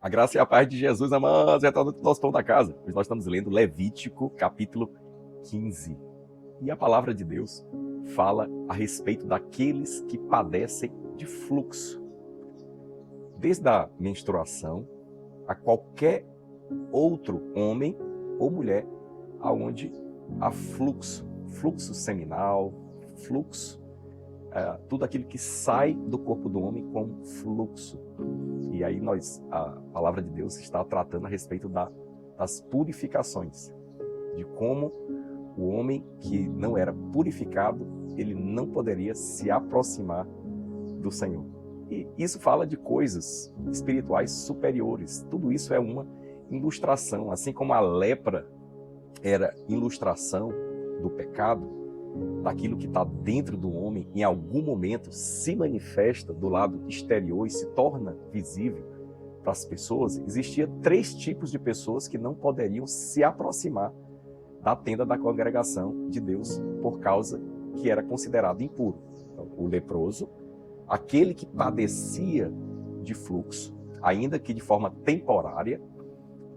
A graça e a paz de Jesus, amados, já está no nosso pão da casa. Hoje nós estamos lendo Levítico, capítulo 15. E a palavra de Deus fala a respeito daqueles que padecem de fluxo. Desde a menstruação a qualquer outro homem ou mulher, aonde há fluxo seminal, fluxo, tudo aquilo que sai do corpo do homem com fluxo. E aí a palavra de Deus está tratando a respeito das purificações, de como o homem que não era purificado, ele não poderia se aproximar do Senhor. E isso fala de coisas espirituais superiores. Tudo isso é uma ilustração, assim como a lepra era ilustração do pecado, daquilo que está dentro do homem, em algum momento se manifesta do lado exterior e se torna visível para as pessoas. Existia 3 tipos de pessoas que não poderiam se aproximar da tenda da congregação de Deus por causa que era considerado impuro. Então, o leproso, aquele que padecia de fluxo, ainda que de forma temporária,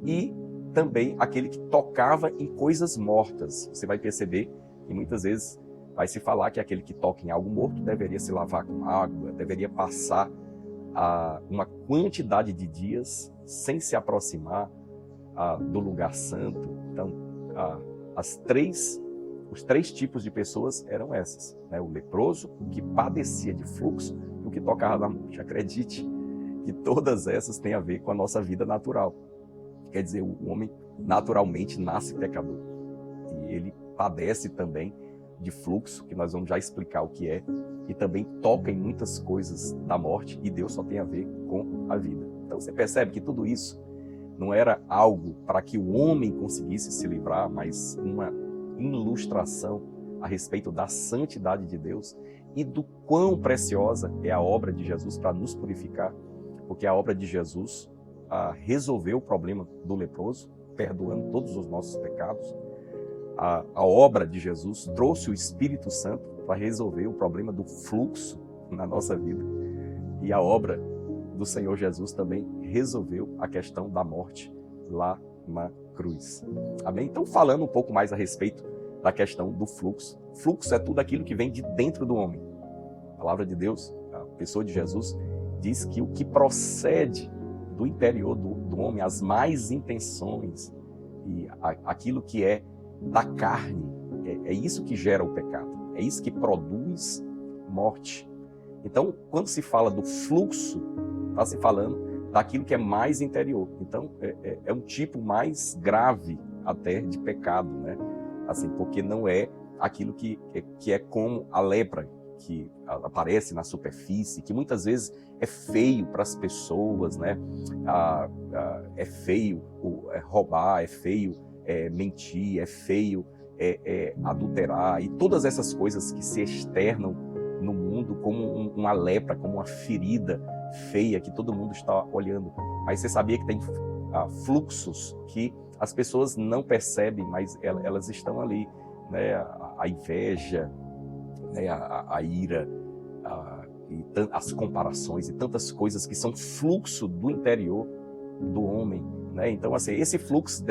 e também aquele que tocava em coisas mortas. Você vai perceber que muitas vezes vai se falar que aquele que toca em algo morto deveria se lavar com água, deveria passar uma quantidade de dias sem se aproximar do lugar santo. Então, os 3 tipos de pessoas eram essas, né? O leproso, o que padecia de fluxo e o que tocava na morte. Acredite que todas essas têm a ver com a nossa vida natural. Quer dizer, o homem naturalmente nasce pecador. E ele padece também de fluxo, que nós vamos já explicar o que é, e também toca em muitas coisas da morte, e Deus só tem a ver com a vida. Então você percebe que tudo isso não era algo para que o homem conseguisse se livrar, mas uma ilustração a respeito da santidade de Deus e do quão preciosa é a obra de Jesus para nos purificar, porque a obra de Jesus resolveu o problema do leproso, perdoando todos os nossos pecados. A obra de Jesus trouxe o Espírito Santo para resolver o problema do fluxo na nossa vida. E a obra do Senhor Jesus também resolveu a questão da morte lá na cruz. Amém? Então, falando um pouco mais a respeito da questão do fluxo. Fluxo é tudo aquilo que vem de dentro do homem. A palavra de Deus, a pessoa de Jesus, diz que o que procede do interior do homem, as más intenções e aquilo que é da carne, é isso que gera o pecado, é isso que produz morte. Então, quando se fala do fluxo, está se falando daquilo que é mais interior. Então, é um tipo mais grave até de pecado, né? Assim, porque não é aquilo que é como a lepra, que aparece na superfície, que muias vezes é feio para as pessoas, né? É feio roubar, é feio mentir, é feio adulterar, e todas essas coisas que se externam no mundo como uma lepra, como uma ferida feia que todo mundo está olhando. Mas você sabia que tem fluxos que as pessoas não percebem, mas elas estão ali, né? A inveja, né? A ira, e as comparações e tantas coisas que são fluxo do interior do homem, né? Então, assim, esse fluxo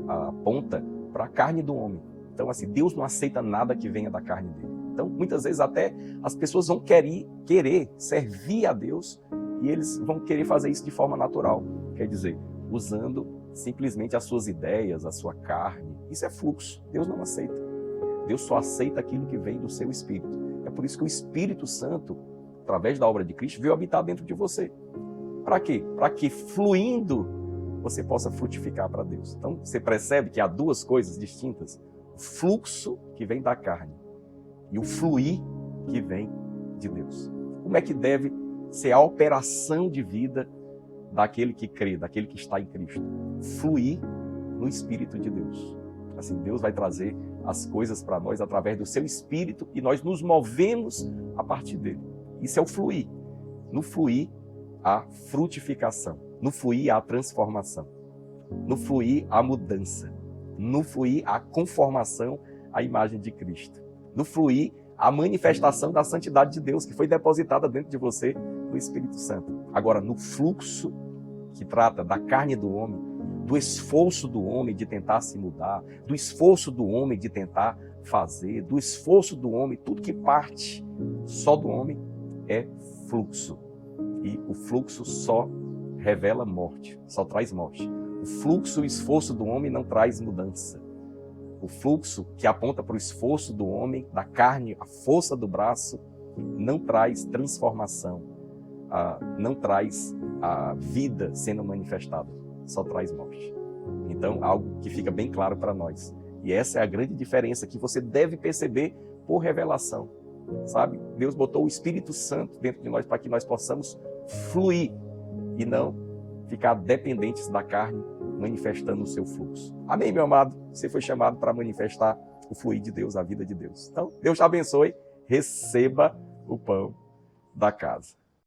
aponta para a carne do homem. Então, assim, Deus não aceita nada que venha da carne dele. Então, muitas vezes até as pessoas vão querer servir a Deus e eles vão querer fazer isso de forma natural. Quer dizer, usando simplesmente as suas ideias, a sua carne. Isso é fluxo. Deus não aceita. Deus só aceita aquilo que vem do seu Espírito. É por isso que o Espírito Santo, através da obra de Cristo, veio habitar dentro de você. Para quê? Para que, fluindo, você possa frutificar para Deus. Então, você percebe que há 2 coisas distintas. O fluxo que vem da carne e o fluir que vem de Deus. Como é que deve ser a operação de vida daquele que crê, daquele que está em Cristo? Fluir no Espírito de Deus. Assim, Deus vai trazer as coisas para nós através do seu Espírito e nós nos movemos a partir dele. Isso é o fluir. No fluir, há frutificação. No fluir, há transformação. No fluir, há mudança. No fluir, há conformação à imagem de Cristo. No fluir, a manifestação da santidade de Deus que foi depositada dentro de você no Espírito Santo. Agora, no fluxo que trata da carne do homem, do esforço do homem de tentar se mudar, do esforço do homem de tentar fazer, do esforço do homem, tudo que parte só do homem é fluxo. E o fluxo só revela morte, só traz morte. O fluxo, o esforço do homem não traz mudança. O fluxo que aponta para o esforço do homem, da carne, a força do braço, não traz transformação, não traz a vida sendo manifestada, só traz morte. Então, algo que fica bem claro para nós. E essa é a grande diferença que você deve perceber por revelação. Sabe? Deus botou o Espírito Santo dentro de nós para que nós possamos fluir e não ficar dependentes da carne manifestando o seu fluxo. Amém, meu amado? Você foi chamado para manifestar o fluir de Deus, a vida de Deus. Então, Deus te abençoe. Receba o pão da casa.